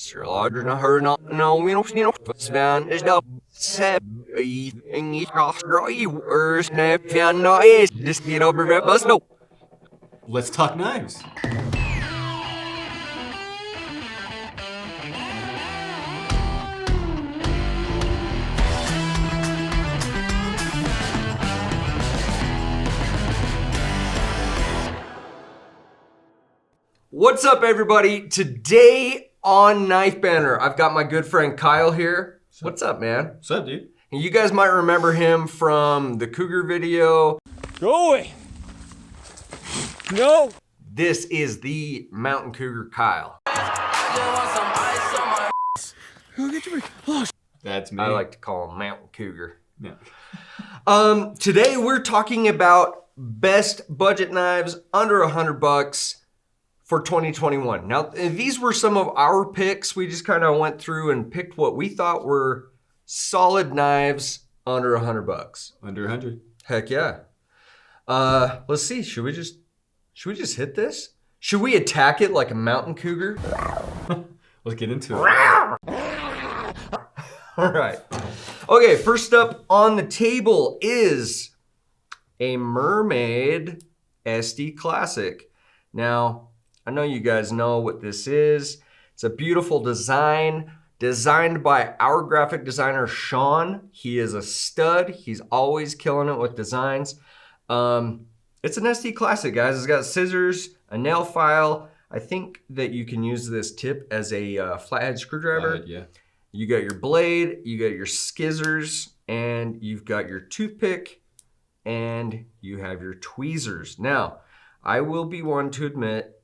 Let's talk knives. What's up, everybody? Today on Knife Banter, I've got my good friend Kyle here. What's up, man? What's up, dude? And you guys might remember him from the Cougar video. Go away. No. This is the Mountain Cougar Kyle. That's me. I like to call him Mountain Cougar. Yeah. Today we're talking about best budget knives under $100 for 2021. Now, these were some of our picks. We just kind of went through and picked what we thought were solid knives under $100. Under 100. Heck yeah. Let's see. Should we just hit this? Should we attack it like a Mountain Cougar? Let's get into it. All right. Okay, first up on the table is a Mermaid SD Classic. Now, I know you guys know what this is. It's a beautiful design designed by our graphic designer, Sean. He is a stud. He's always killing it with designs. It's an SD Classic, guys. It's got scissors, a nail file. I think that you can use this tip as a flathead screwdriver. Flathead, yeah. You got your blade, you got your skizzers, and you've got your toothpick, and you have your tweezers. Now, I will be one to admit,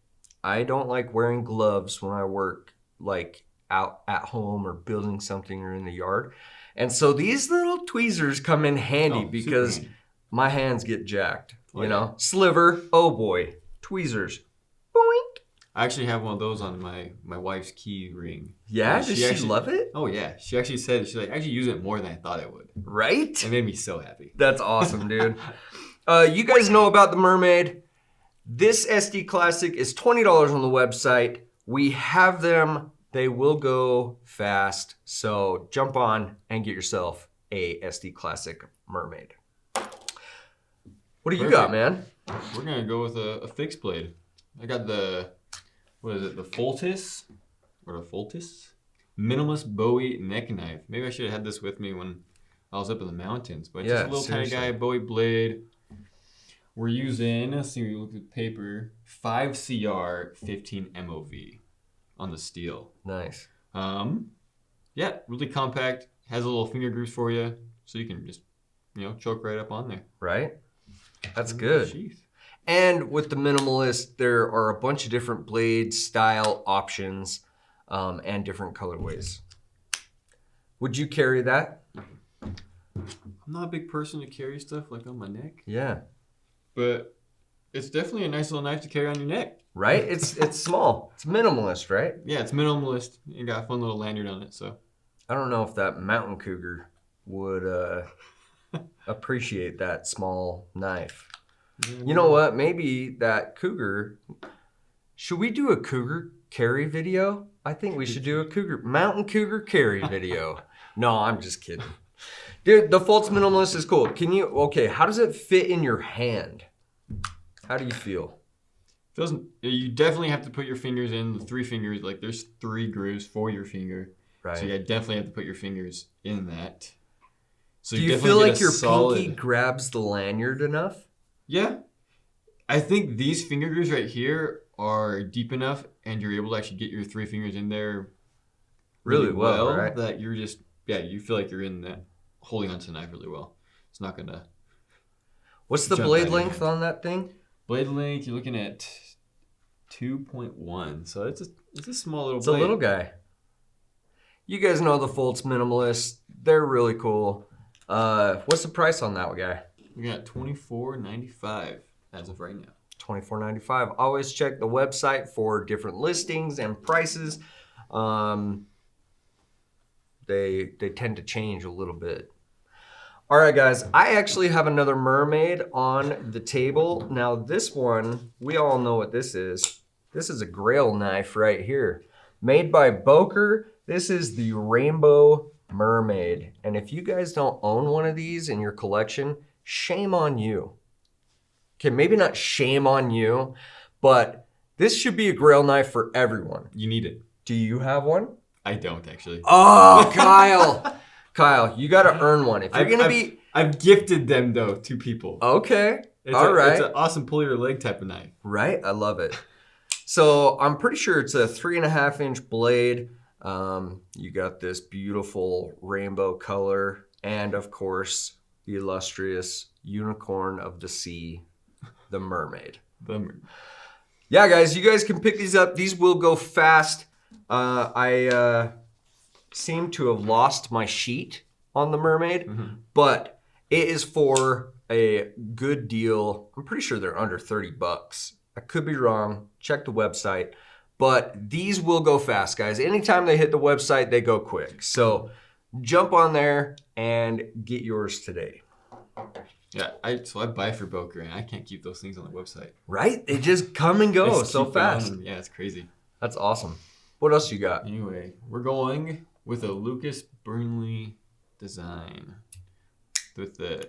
I don't like wearing gloves when I work like out at home or building something or in the yard. And so these little tweezers come in handy because my hands get jacked, you know? Sliver, oh boy, tweezers, boink. I actually have one of those on my wife's key ring. Yeah, does she love it? Oh yeah, she actually said, she's like, I actually use it more than I thought I would. Right? It made me so happy. That's awesome, dude. You guys know about the Mermaid. This SD Classic is $20 on the website. We have them. They will go fast. So jump on and get yourself a SD Classic Mermaid. What do you got, man? We're going to go with a fixed blade. I got the, what is it, the Fultis? Or the Fultis? Minimalist Bowie neck knife. Maybe I should have had this with me when I was up in the mountains. But just a little tiny guy, Bowie blade. We're using, let's see, we looked at paper, 5CR 15 MOV on the steel. Nice. Yeah, really compact. Has a little finger grooves for you, so you can just, choke right up on there. Right? That's good. Sheath. And with the Minimalist, there are a bunch of different blade style options and different colorways. Would you carry that? I'm not a big person to carry stuff like on my neck. Yeah. But it's definitely a nice little knife to carry on your neck. Right? It's small. It's minimalist, right? Yeah, it's minimalist. You got a fun little lanyard on it, so. I don't know if that Mountain Cougar would appreciate that small knife. You know what? Maybe that Cougar. Should we do a Cougar carry video? I think we should do a Mountain Cougar carry video. No, I'm just kidding. Dude, the Fults Minimalist is cool. How does it fit in your hand? How do you feel? You definitely have to put your fingers in, the 3 fingers, like there's 3 grooves for your finger. Right. So you definitely have to put your fingers in that. So do you feel like your pinky grabs the lanyard enough? Yeah. I think these finger grooves right here are deep enough and you're able to actually get your 3 fingers in there really well, right? That you're just, you feel like you're in that. Holding onto the knife really well. It's not gonna. What's the blade length on that thing? Blade length, you're looking at 2.1. So it's a small little blade. It's a little guy. You guys know the Fults Minimalist. They're really cool. What's the price on that guy? We got $24.95 as of right now. $24.95. Always check the website for different listings and prices. They tend to change a little bit. All right, guys, I actually have another Mermaid on the table. Now, this one, we all know what this is. This is a Grail knife right here. Made by Boker. This is the Rainbow Mermaid. And if you guys don't own one of these in your collection, shame on you. Okay, maybe not shame on you, but this should be a grail knife for everyone. You need it. Do you have one? I don't actually. Oh, Kyle. Kyle, you got to earn one. If you're going to be... I've gifted them, though, to people. Okay. It's right. It's an awesome pull your leg type of knife. Right? I love it. So I'm pretty sure it's a 3.5-inch blade. You got this beautiful rainbow color. And, of course, the illustrious unicorn of the sea, the mermaid. Yeah, guys, you guys can pick these up. These will go fast. I seem to have lost my sheet on the Mermaid, but it is for a good deal. I'm pretty sure they're under $30. I could be wrong. Check the website. But these will go fast, guys. Anytime they hit the website, they go quick. So jump on there and get yours today. Yeah, I buy for Boker, and I can't keep those things on the website. Right? They just come and go so fast. Yeah, it's crazy. That's awesome. What else you got? Anyway, we're going with a Lucas Burnley design with the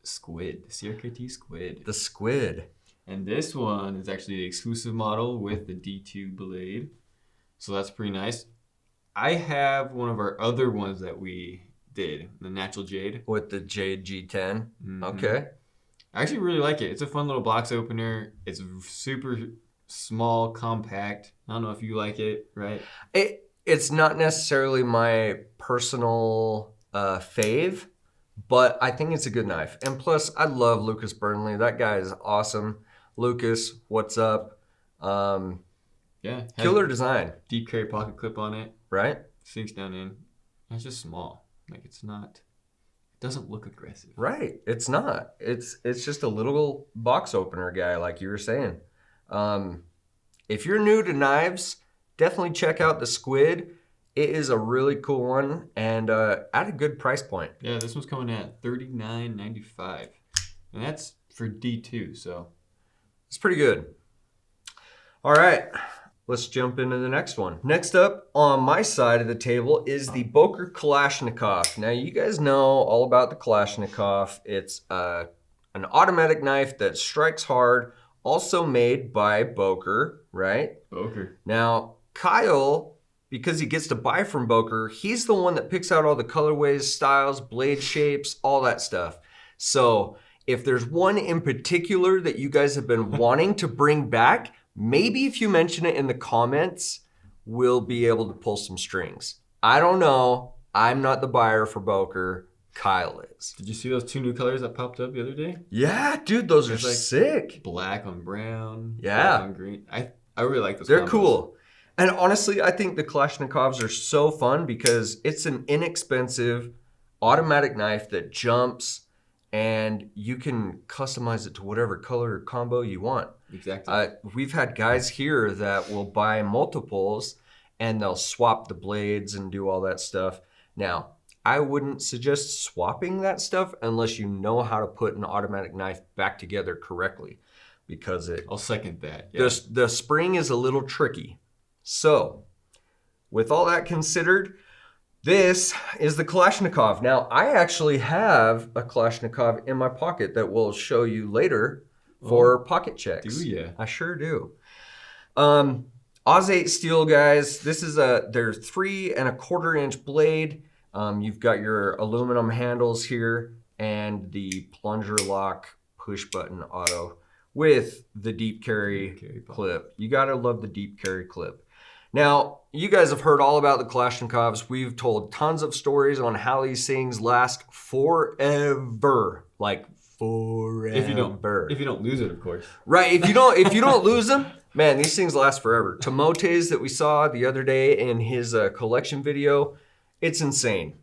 Squid, the CRKT Squid. The Squid. And this one is actually the exclusive model with the D2 blade. So that's pretty nice. I have one of our other ones that we did, the Natural Jade. With the Jade G10? Okay. I actually really like it. It's a fun little box opener. It's super small, compact. I don't know if you like it, right? It's not necessarily my personal fave, but I think it's a good knife. And plus, I love Lucas Burnley. That guy is awesome. Lucas, what's up? Yeah. Killer design. Deep carry pocket clip on it. Right? Sinks down in. It's just small. Like it's not, it doesn't look aggressive. Right. It's not. It's just a little box opener guy, like you were saying. If you're new to knives, definitely check out the Squid. It is a really cool one and at a good price point. Yeah, this one's coming at $39.95. And that's for D2, so. It's pretty good. All right. Let's jump into the next one. Next up on my side of the table is the Boker Kalashnikov. Now, you guys know all about the Kalashnikov. It's an automatic knife that strikes hard, also made by Boker, right? Boker. Now, Kyle, because he gets to buy from Boker, he's the one that picks out all the colorways, styles, blade shapes, all that stuff. So if there's one in particular that you guys have been wanting to bring back, maybe if you mention it in the comments, we'll be able to pull some strings. I don't know. I'm not the buyer for Boker. Kyle is. Did you see those two new colors that popped up the other day? Yeah, dude, those are like sick. Black on brown. Yeah. Black on green. I really like those. They're combos. cool. And honestly, I think the Kalashnikovs are so fun because it's an inexpensive automatic knife that jumps and you can customize it to whatever color or combo you want. Exactly. We've had guys here that will buy multiples and they'll swap the blades and do all that stuff. Now, I wouldn't suggest swapping that stuff unless you know how to put an automatic knife back together correctly because I'll second that. Yeah. The spring is a little tricky. So, with all that considered, this is the Kalashnikov. Now, I actually have a Kalashnikov in my pocket that we'll show you later for pocket checks. Do ya? I sure do. Oz 8 steel, guys. This is they're 3 1/4-inch blade. You've got your aluminum handles here and the plunger lock push button auto with the deep carry clip. You gotta love the deep carry clip. Now, you guys have heard all about the Kalashnikovs. We've told tons of stories on how these things last forever. Like forever. If you don't lose it, of course. Right. If you don't lose them, man, these things last forever. Tomote's that we saw the other day in his collection video, it's insane.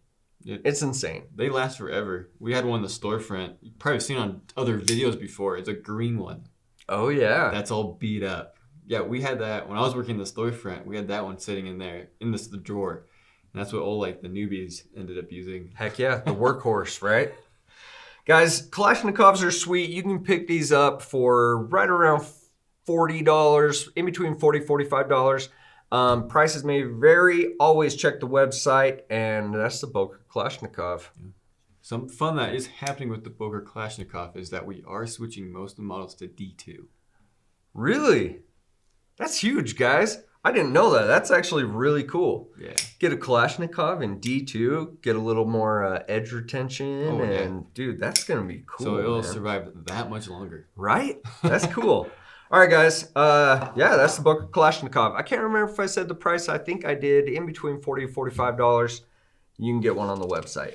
It's insane. They last forever. We had one in the storefront. You've probably seen on other videos before. It's a green one. Oh, yeah. That's all beat up. Yeah, we had that when I was working in the storefront. We had that one sitting in there in the drawer, and that's what all like the newbies ended up using. Heck yeah, the workhorse, right? Guys, Kalashnikovs are sweet. You can pick these up for right around $40, in between $40 $45. Prices may vary. Always check the website. And that's the Boker Kalashnikov. Some fun that is happening with the Boker Kalashnikov is that we are switching most of the models to D2. Really? That's huge, guys. I didn't know that. That's actually really cool. Yeah. Get a Kalashnikov in D2, get a little more edge retention, and dude, that's gonna be cool. So it'll survive that much longer. Right? That's cool. All right, guys. Yeah, that's the Boker Kalashnikov. I can't remember if I said the price. I think I did. In between $40 and $45. You can get one on the website.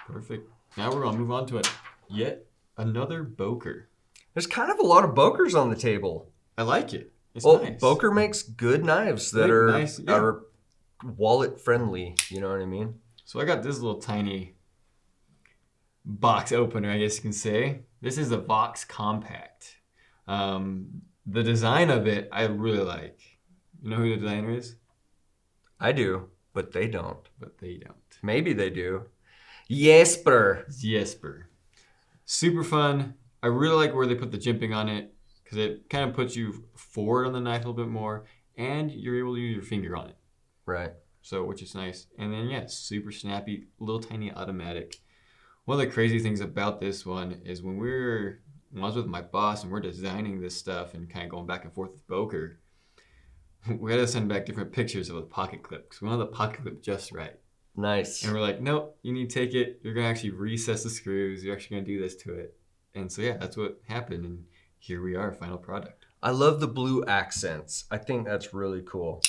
Perfect. Now we're gonna move on to yet another Boker. There's kind of a lot of Bokers on the table. I like it. It's well, nice. Boker makes good knives that are wallet friendly. You know what I mean? So I got this little tiny box opener, I guess you can say. This is a Boker Kompakt. The design of it, I really like. You know who the designer is? I do, but they don't. But they don't. Maybe they do. Jesper. Super fun. I really like where they put the jimping on it because it kind of puts you forward on the knife a little bit more and you're able to use your finger on it. Right. So, which is nice. And then, yeah, super snappy, little tiny automatic. One of the crazy things about this one is when I was with my boss and we're designing this stuff and kind of going back and forth with Boker, we had to send back different pictures of the pocket clip because we wanted the pocket clip just right. Nice. And we're like, nope, you need to take it. You're going to actually recess the screws. You're actually going to do this to it. And so, yeah, that's what happened. And here we are, final product. I love the blue accents. I think that's really cool.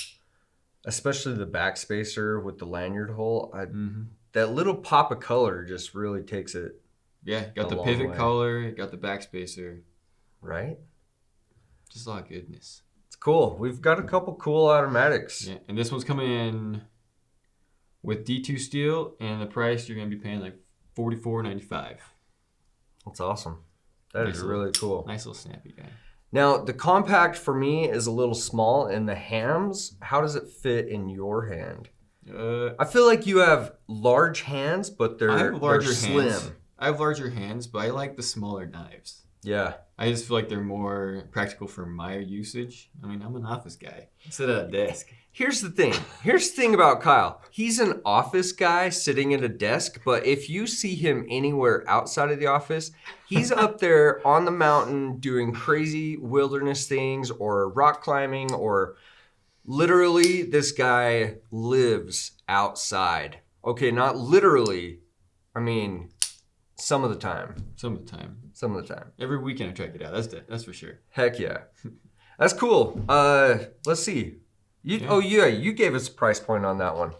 Especially the backspacer with the lanyard hole. That little pop of color just really takes it. Yeah, got the pivot collar, got the backspacer. Right? Just a lot of goodness. It's cool. We've got a couple cool automatics. Yeah, and this one's coming in with D2 steel, and the price you're going to be paying like $44.95. That's awesome. That is really cool. Nice little snappy guy. Now, the Kompakt for me is a little small, and the hams, how does it fit in your hand? I feel like you have large hands, but they're slim. I have larger hands, but I like the smaller knives. Yeah. I just feel like they're more practical for my usage. I mean, I'm an office guy. I sit at a desk. Here's the thing about Kyle. He's an office guy sitting at a desk, but if you see him anywhere outside of the office, he's up there on the mountain doing crazy wilderness things or rock climbing, or literally this guy lives outside. Okay, not literally. I mean, some of the time. Some of the time. Every weekend I try to get out. That's for sure. Heck yeah. That's cool. Let's see. You gave us a price point on that one.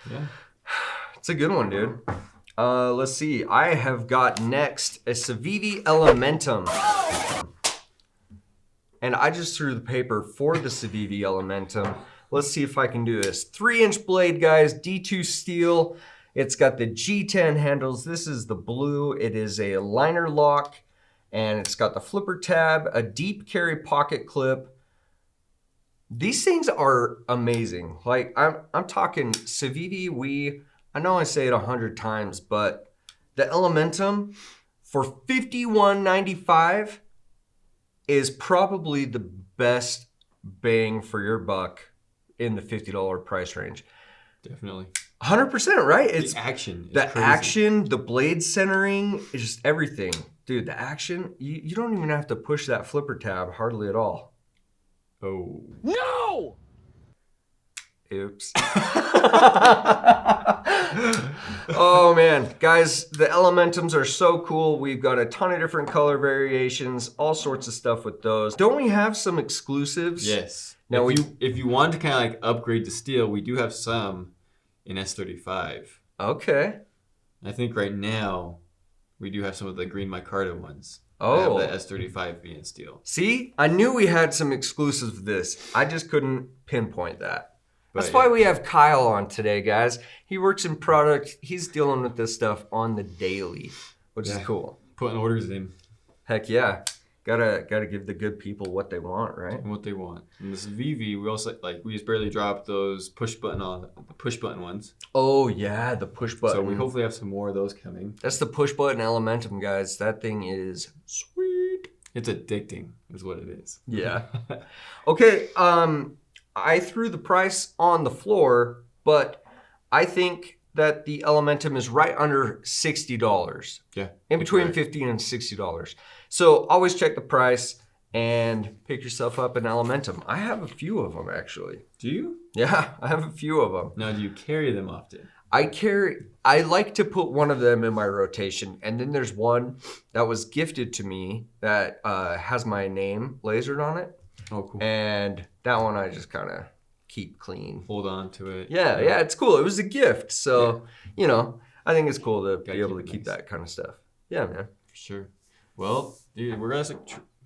Yeah. It's a good one, dude. Let's see. I have got next a CIVIVI Elementum. And I just threw the paper for the CIVIVI Elementum. Let's see if I can do this. 3-inch blade, guys. D2 steel. It's got the G10 handles. This is the blue. It is a liner lock. And it's got the flipper tab, a deep carry pocket clip. These things are amazing. Like, I'm talking CIVIVI, I know I say it 100 times, but the Elementum for $51.95 is probably the best bang for your buck in the $50 price range. Definitely. 100%, right? It's the action. The action, the blade centering, is just everything. Dude, the action, you don't even have to push that flipper tab hardly at all. Oh. No! Oops. Oh man, guys, the Elementums are so cool. We've got a ton of different color variations, all sorts of stuff with those. Don't we have some exclusives? Yes. Now if you want to kind of like upgrade to steel, we do have some in S35. Okay. I think right now we do have some of the green micarta ones. Oh. The S35 being steel. See, I knew we had some exclusives of this. I just couldn't pinpoint that. But That's why we have Kyle on today, guys. He works in product. He's dealing with this stuff on the daily, which is cool. Putting orders in. Heck yeah. Gotta give the good people what they want, right? And what they want. And this VV, we also we just barely dropped those push button ones. Oh yeah, the push button. So we hopefully have some more of those coming. That's the push button Elementum, guys. That thing is sweet. It's addicting, is what it is. Yeah. Okay. I threw the price on the floor, but I think that the Elementum is right under $60. Yeah. In between $50 and $60. So always check the price and pick yourself up an Elementum. I have a few of them, actually. Do you? Yeah, I have a few of them. Now, do you carry them often? I like to put one of them in my rotation, and then there's one that was gifted to me that has my name lasered on it. Oh, cool. And that one I just kind of keep clean. Hold on to it. Yeah, it's cool. It was a gift. So, you know, I think it's cool to be able to keep that kind of stuff. Yeah, man. For sure. Well, dude, we're guys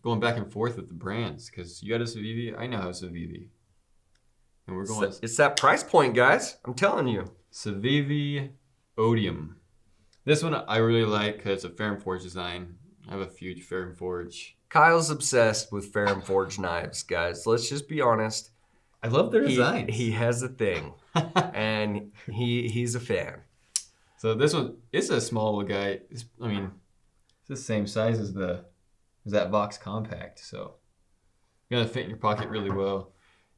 going back and forth with the brands because you got a CIVIVI. I now have a CIVIVI. And we're going... It's that price point, guys. I'm telling you. CIVIVI Odium. This one I really like because it's a Ferrum Forge design. I have a huge Ferrum Forge. Kyle's obsessed with Ferrum Forge knives, guys. Let's just be honest. I love their designs. He has a thing, and he's a fan. So this one, it's a small guy. It's the same size as that Vox Compact. So it's gonna fit in your pocket really well.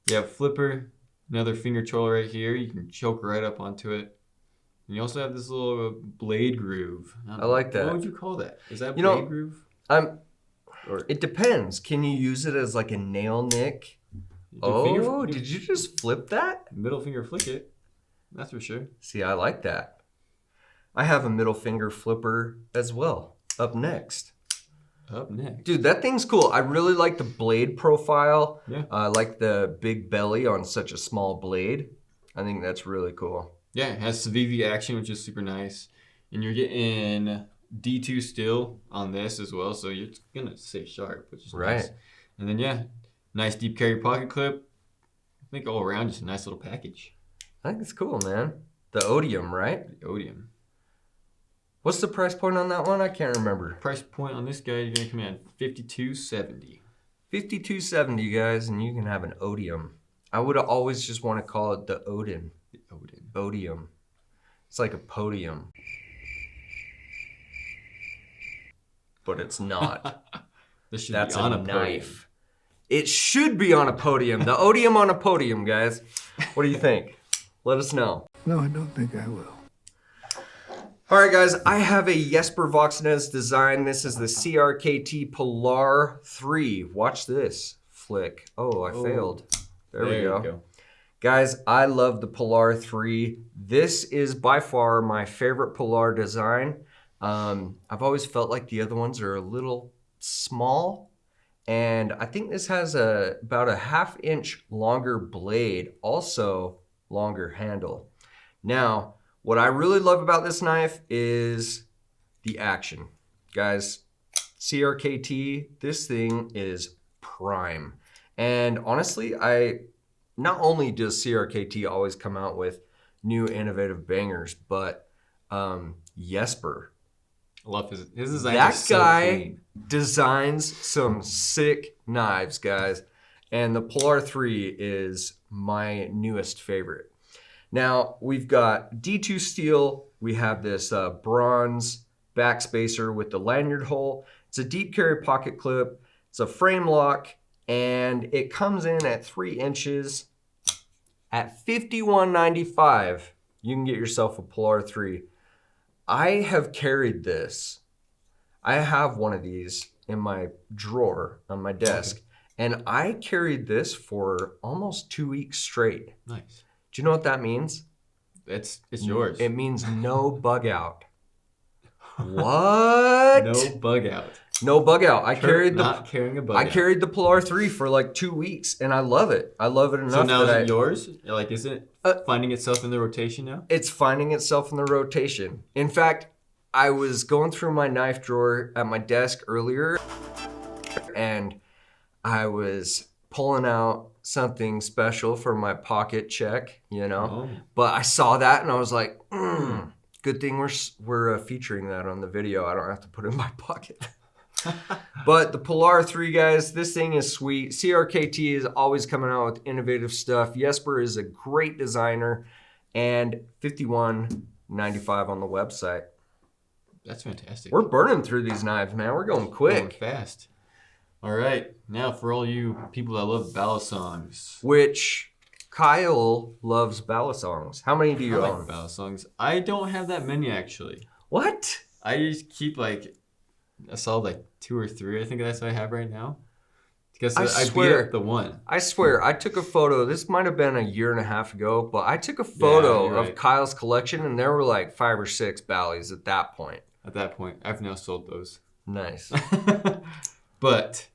You have flipper, another finger choil right here. You can choke right up onto it. And you also have this little blade groove. I like that. What would you call that? Is that blade groove? It depends. Can you use it as like a nail nick? Did you just flip that? Middle finger flick it. That's for sure. See, I like that. I have a middle finger flipper as well. Up next. Dude, that thing's cool. I really like the blade profile. Yeah. I like the big belly on such a small blade. I think that's really cool. Yeah, it has CIVIVI action, which is super nice. And you're getting D2 steel on this as well, so you're going to stay sharp, which is nice. And then, yeah, nice deep carry pocket clip. I think all around, just a nice little package. I think it's cool, man. The Odium, right? The Odium. What's the price point on that one? I can't remember. Price point on this guy, you're going to command $52.70. $52.70, guys, and you can have an Odium. I would always just want to call it the Odin. The Odin. Odium. It's like a podium. But it's not. This should That's be on a a knife. podium. It should be on a podium. The Odium on a podium, guys. What do you think? Let us know. No, I don't think I will. All right, guys. I have a Jesper Voxnäs design. This is the CRKT Pilar III. Watch this flick. Oh, I failed. There we go. Guys, I love the Pilar III. This is by far my favorite Pilar design. I've always felt like the other ones are a little small. And I think this has about a 1/2 inch longer blade, also longer handle. Now, what I really love about this knife is the action. Guys, CRKT, this thing is prime. And honestly, not only does CRKT always come out with new innovative bangers, but Jesper. I love his design. That guy designs some sick knives, guys. And the Pilar III is my newest favorite. Now, we've got D2 steel. We have this bronze backspacer with the lanyard hole. It's a deep carry pocket clip. It's a frame lock. And it comes in at 3 inches at $51.95. You can get yourself a Pilar III. I have carried this. I have one of these in my drawer on my desk. And I carried this for almost 2 weeks straight. Nice. Do you know what that means? It's yours. It means no bug out. What? No bug out. No bug out. I carried carrying a bug out. I carried the Pilar III for like 2 weeks, and I love it. I love it enough. So now that is it yours? Like, is it finding itself in the rotation now? It's finding itself in the rotation. In fact, I was going through my knife drawer at my desk earlier, and I was pulling out something special for my pocket check, you know. Oh. But I saw that, and I was like, good thing we're featuring that on the video. I don't have to put it in my pocket. But the Pilar III, guys, this thing is sweet. CRKT is always coming out with innovative stuff. Jesper is a great designer, and $51.95 on the website. That's fantastic. We're burning through these knives, man. We're going quick. Going fast. All right. Now, for all you people that love Balisongs. Which Kyle loves Balisongs. How many do you I own? like Balisongs. I don't have that many actually. What? I just keep like a solid like 2 or 3. I think that's what I have right now. Because I beat up the one. I swear, I took a photo. This might have been a year and a half ago, but I took a photo you're of right. Kyle's collection, and there were like 5 or 6 Bally's at that point. At that point, I've now sold those. Nice. But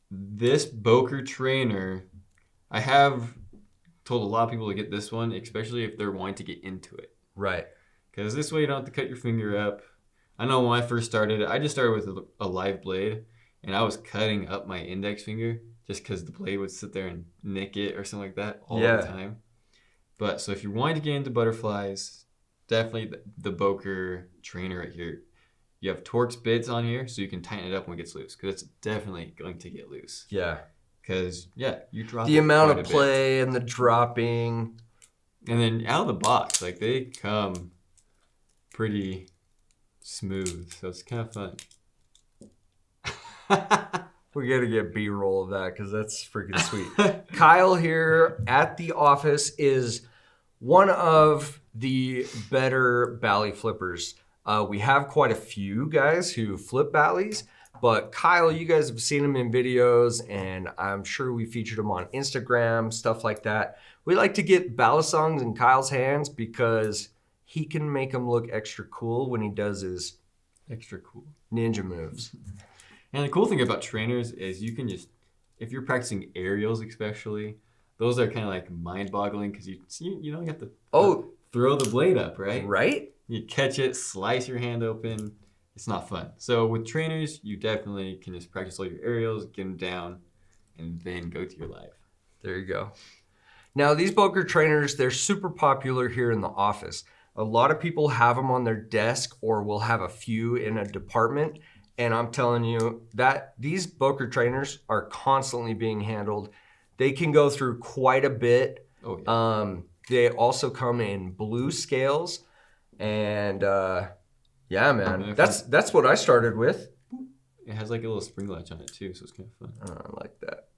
this Boker trainer, I have told a lot of people to get this one, especially if they're wanting to get into it. Right. Because this way you don't have to cut your finger up. I know when I first started, I just started with a live blade, and I was cutting up my index finger just because the blade would sit there and nick it or something like that all the time. But so if you're wanting to get into butterflies, definitely the Boker trainer right here. You have Torx bits on here, so you can tighten it up when it gets loose, because it's definitely going to get loose. Yeah. Because, you drop the it amount quite of a play and the dropping. And then out of the box, like they come pretty smooth, so it's kind of fun. We got to get B-roll of that because that's freaking sweet. Kyle here at the office is one of the better Bally flippers. We have quite a few guys who flip Bally's, but Kyle, you guys have seen him in videos, and I'm sure we featured him on Instagram, stuff like that. We like to get Balisongs in Kyle's hands because he can make them look extra cool when he does his extra cool ninja moves. And the cool thing about trainers is you can just, if you're practicing aerials especially, those are kind of like mind-boggling because you don't have to throw the blade up, right? Right? You catch it, slice your hand open. It's not fun. So with trainers, you definitely can just practice all your aerials, get them down, and then go to your live. There you go. Now, these Boker trainers, they're super popular here in the office. A lot of people have them on their desk or will have a few in a department. And I'm telling you that these Boker trainers are constantly being handled. They can go through quite a bit. Oh, yeah. They also come in blue scales. And yeah, man, that's what I started with. It has like a little spring latch on it too, so it's kind of fun. I like that.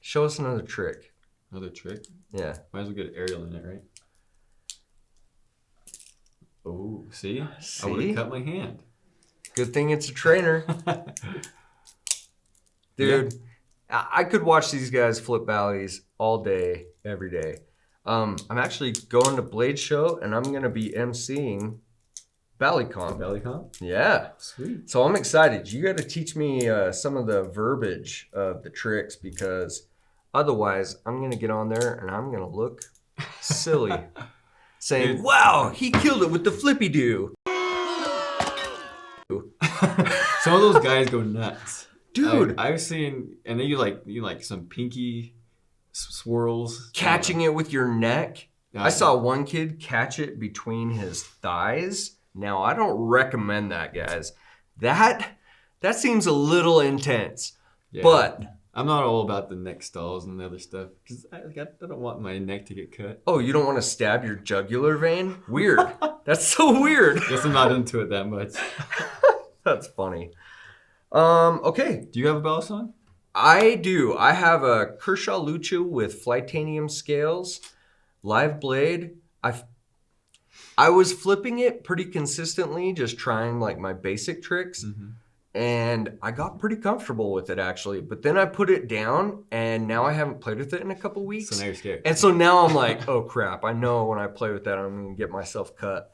Show us another trick. Another trick? Yeah. Might as well get an aerial in it, right? Oh, see? I would have cut my hand. Good thing it's a trainer. Dude, I could watch these guys flip Bally's all day, every day. I'm actually going to Blade Show, and I'm going to be emceeing BallyCon. BallyCon? Yeah. Sweet. So I'm excited. You got to teach me some of the verbiage of the tricks, because otherwise I'm going to get on there and I'm going to look silly. Saying, dude, wow, he killed it with the flippy-doo. Some of those guys go nuts. Dude. I've seen, and then you like some pinky swirls. Catching it with your neck. I saw one kid catch it between his thighs. Now, I don't recommend that, guys. That seems a little intense. Yeah. But I'm not all about the neck stalls and the other stuff, because I don't want my neck to get cut. Oh, you don't want to stab your jugular vein? Weird. That's so weird. Guess I'm not into it that much. That's funny. Okay. Do you have a Balisong? I do. I have a Kershaw Lucha with Flytanium scales, live blade. I was flipping it pretty consistently, just trying like my basic tricks. Mm-hmm. And I got pretty comfortable with it, actually. But then I put it down, and now I haven't played with it in a couple weeks. So now you're scared. And so now I'm like, oh, crap. I know when I play with that, I'm going to get myself cut.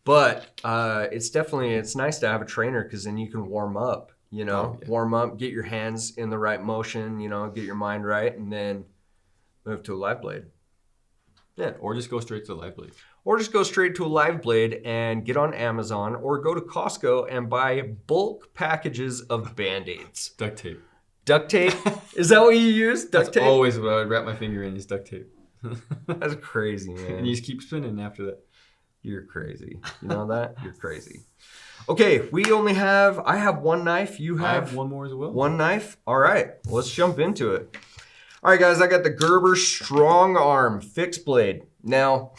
But it's nice to have a trainer, because then you can warm up, warm up, get your hands in the right motion, get your mind right, and then move to a live blade. Yeah, or just go straight to the live blade. Or just go straight to a live blade and get on Amazon, or go to Costco and buy bulk packages of Band-Aids. Duct tape. Duct tape? Is that what you use? Duct tape? That's always what I would wrap my finger in, is duct tape. That's crazy, man. And you just keep spinning after that. You're crazy. You know that? You're crazy. Okay, I have one knife. I have one more as well. One knife? All right, let's jump into it. All right, guys, I got the Gerber StrongArm fixed blade. Now,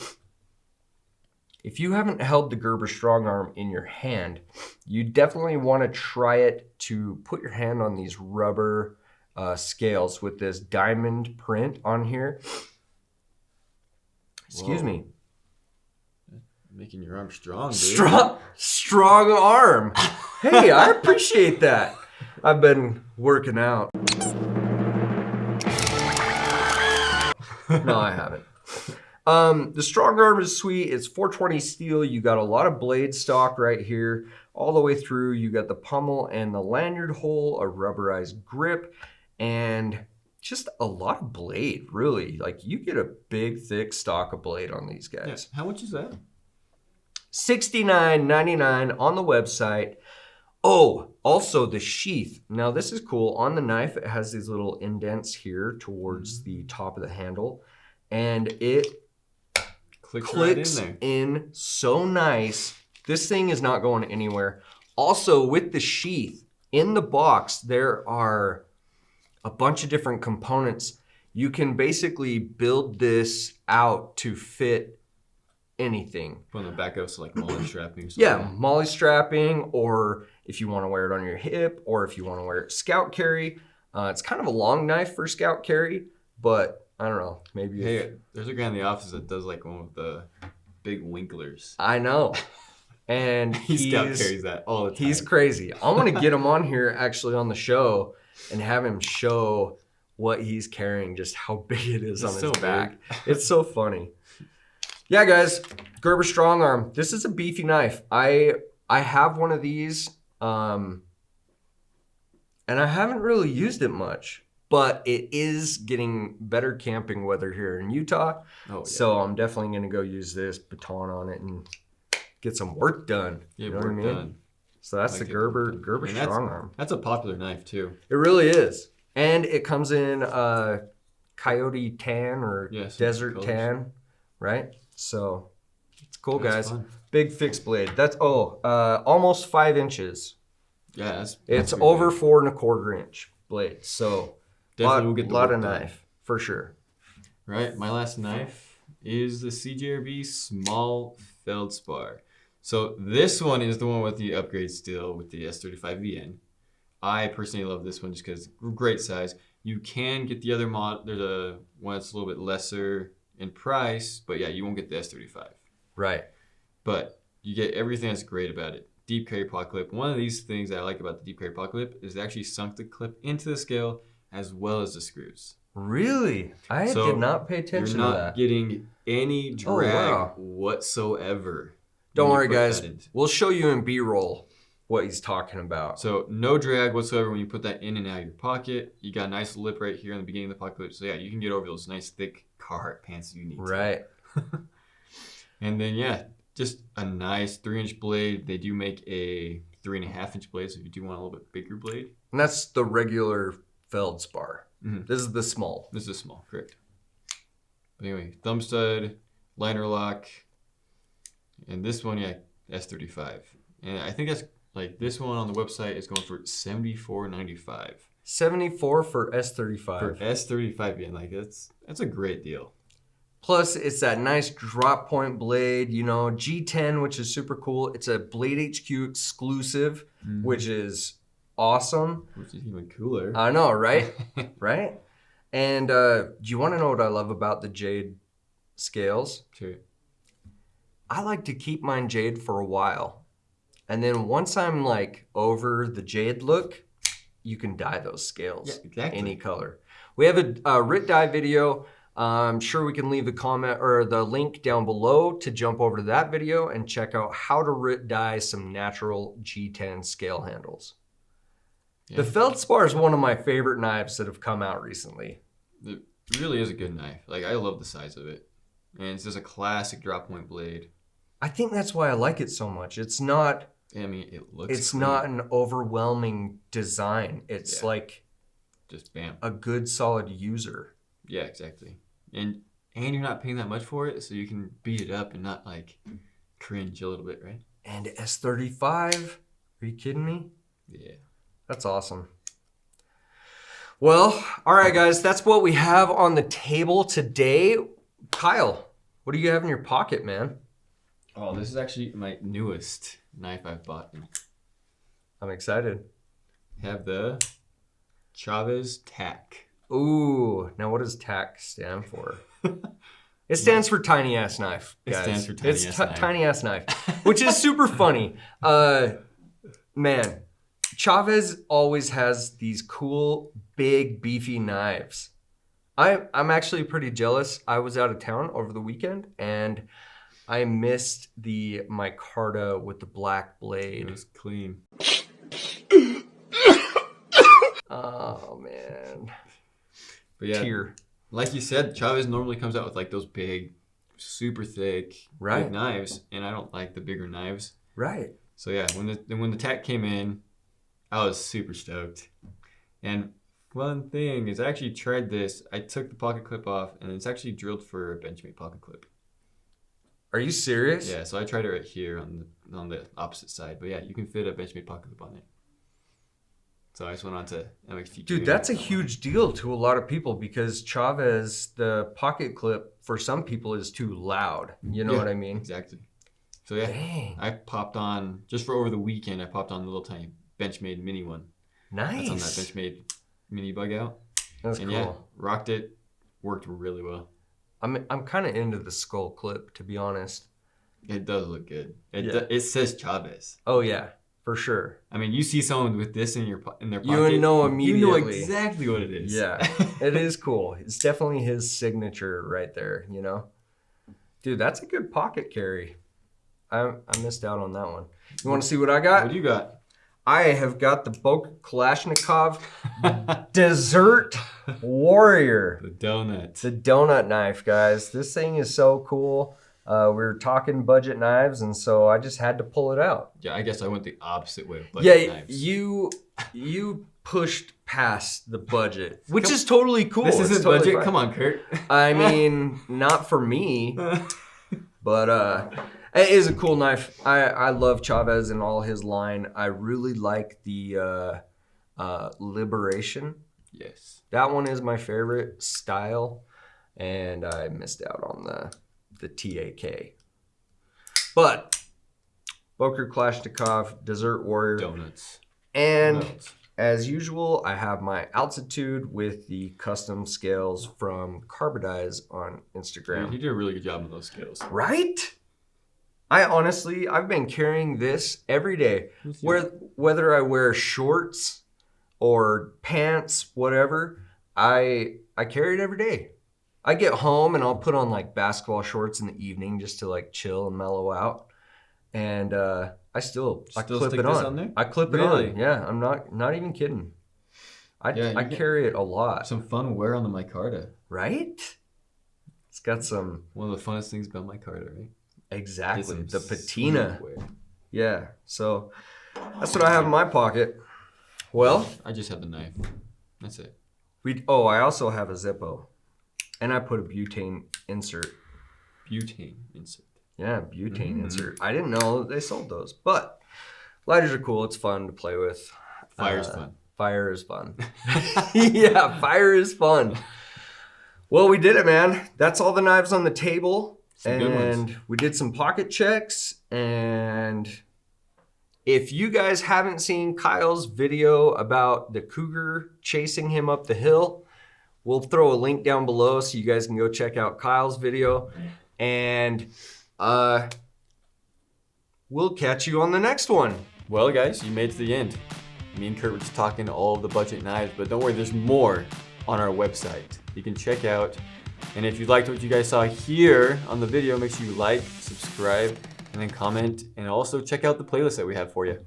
if you haven't held the Gerber StrongArm in your hand, you definitely want to try it to put your hand on these rubber scales with this diamond print on here. Excuse me. Making your arm strong, dude. Strong arm. Hey, I appreciate that. I've been working out. No, I haven't. The StrongArm is sweet. It's 420 steel. You got a lot of blade stock right here. All the way through, you got the pommel and the lanyard hole, a rubberized grip, and just a lot of blade, really. Like, you get a big, thick stock of blade on these guys. Yeah. How much is that? $69.99 on the website. Oh, also the sheath. Now, this is cool. On the knife, it has these little indents here towards the top of the handle, and it clicks right in so nice. This thing is not going anywhere. Also, with the sheath, in the box, there are a bunch of different components. You can basically build this out to fit anything. Put on the back of, so like molly strapping or something. Yeah, molly strapping, or if you want to wear it on your hip, or if you want to wear it scout carry. It's kind of a long knife for scout carry, but I don't know, maybe. Hey, there's a guy in the office that does like one with the big winklers. I know. And he scout carries that all the time. He's crazy. I want to get him on here actually on the show and have him show what he's carrying, just how big it is on his back. It's so funny. Yeah, guys, Gerber StrongArm. This is a beefy knife. I have one of these, and I haven't really used it much, but it is getting better camping weather here in Utah. Oh, yeah. So I'm definitely going to go use this baton on it and get some work done. Yeah, you know work what I mean? done. So that's the Gerber StrongArm. That's a popular knife too. It really is. And it comes in coyote tan or desert tan, right? So it's cool, guys. Fun. Big fixed blade. That's almost 5 inches. Yeah, it's over big. 4 1/4 inch blade. So definitely we'll get a lot of knife for sure. Right. My last knife is the CJRB small Feldspar. So this one is the one with the upgrade steel with the S35VN. I personally love this one just because great size. You can get the other mod. There's a one that's a little bit lesser in price, but yeah, you won't get the S35. Right. But you get everything that's great about it. Deep carry pot clip. One of these things that I like about the deep carry pot clip is they actually sunk the clip into the scale as well as the screws. Really? I did not pay attention to that. You're not getting any drag whatsoever. Don't worry, guys. We'll show you in B-roll what he's talking about. So no drag whatsoever when you put that in and out of your pocket. You got a nice lip right here in the beginning of the pocket clip. So yeah, you can get over those nice thick Carhartt pants you need. Right. And then yeah, just a nice 3-inch blade. They do make a 3.5-inch blade, so if you do want a little bit bigger blade. And that's the regular Feldspar. Mm-hmm. This is the small. This is small, correct. But anyway, thumb stud, liner lock, and this one, yeah, S35. And I think that's like this one on the website is going for $74.95. $74 for S35. For S35, yeah, like that's a great deal. Plus, it's that nice drop point blade, you know, G10, which is super cool. It's a Blade HQ exclusive, which is awesome. Which is even cooler. I know, right? Right? And do you want to know what I love about the jade scales? Sure. I like to keep mine jade for a while. And then once I'm like over the jade look, you can dye those scales any color. We have a RIT dye video. I'm sure we can leave the comment or the link down below to jump over to that video and check out how to RIT dye some natural G10 scale handles. Yeah. The Feldspar is one of my favorite knives that have come out recently. It really is a good knife. Like, I love the size of it. And it's just a classic drop point blade. I think that's why I like it so much. It's not... I mean, it looks It's clean. Not an overwhelming design. It's like... just bam. A good, solid user. Yeah, exactly. And you're not paying that much for it, so you can beat it up and not, like, cringe a little bit, right? And S35? Are you kidding me? Yeah. That's awesome. Well, all right, guys. That's what we have on the table today. Kyle, what do you have in your pocket, man? Oh, this is actually my newest knife I've bought. I'm excited. I have the Chaves T.A.K. Ooh, now what does T.A.K stand for? It stands for tiny ass knife, guys. It stands for tiny ass knife. Tiny ass knife, which is super funny. Man, Chaves always has these cool, big, beefy knives. I'm actually pretty jealous. I was out of town over the weekend and I missed the micarta with the black blade. It was clean. Oh man. But yeah, Tear. like you said, Chaves normally comes out with like those big, super thick big knives, and I don't like the bigger knives. Right. So yeah, when the T.A.K came in, I was super stoked. And one thing is, I actually tried this. I took the pocket clip off, and it's actually drilled for a Benchmade pocket clip. Are you serious? Yeah, so I tried it right here on the opposite side. But yeah, you can fit a Benchmade pocket clip on it. So I just went on to MXTQ. Dude, that's a huge deal to a lot of people because Chaves, the pocket clip for some people is too loud. You know what I mean? Exactly. So yeah, dang. I popped on, just for over the weekend, I popped on the little tiny Benchmade mini one. Nice. That's on that Benchmade mini bug out. That's and cool. Yeah, rocked it. Worked really well. I'm kind of into the skull clip, to be honest. It does look good. It says Chaves. Oh yeah, for sure. I mean, you see someone with this in their pocket, you know immediately. You know exactly what it is. Yeah, it is cool. It's definitely his signature right there. You know, dude, that's a good pocket carry. I missed out on that one. You want to see what I got? What do you got? I have got the Boker Kalashnikov Desert Warrior. The donut. The donut knife, guys. This thing is so cool. We were talking budget knives, and so I just had to pull it out. Yeah, I guess I went the opposite way with budget knives. You pushed past the budget, which is totally cool. This isn't totally budget. fine. Come on, Kurt. I mean, not for me, but it is a cool knife. I love Chaves and all his line. I really like the Liberation. Yes. That one is my favorite style, and I missed out on the T.A.K. But Boker Kalashnikov, Desert Warrior. Donuts. And as usual, I have my altitude with the custom scales from Carbodize on Instagram. Dude, you did a really good job on those scales. Right? I've been carrying this every day. Whether I wear shorts or pants, whatever, I carry it every day. I get home and I'll put on like basketball shorts in the evening just to like chill and mellow out. And I clip it on. There? I clip it on. Yeah, I'm not even kidding. I carry it a lot. Some fun wear on the micarta. Right? It's got some... One of the funnest things about micarta, right? Exactly. The patina. Yeah. So that's what I have in my pocket. Well, I just have the knife. That's it. I also have a Zippo. And I put a butane insert. Butane insert. Yeah, butane insert. I didn't know they sold those. But lighters are cool. It's fun to play with. Fire's fun. Fire is fun. Yeah, fire is fun. Well, we did it, man. That's all the knives on the table. And we did some pocket checks. And if you guys haven't seen Kyle's video about the cougar chasing him up the hill, we'll throw a link down below so you guys can go check out Kyle's video. And we'll catch you on the next one. Well, guys, you made it to the end. Me and Kurt were just talking all of the budget knives, but don't worry, there's more on our website you can check out. And if you liked what you guys saw here on the video, make sure you like, subscribe, and then comment. And also check out the playlist that we have for you.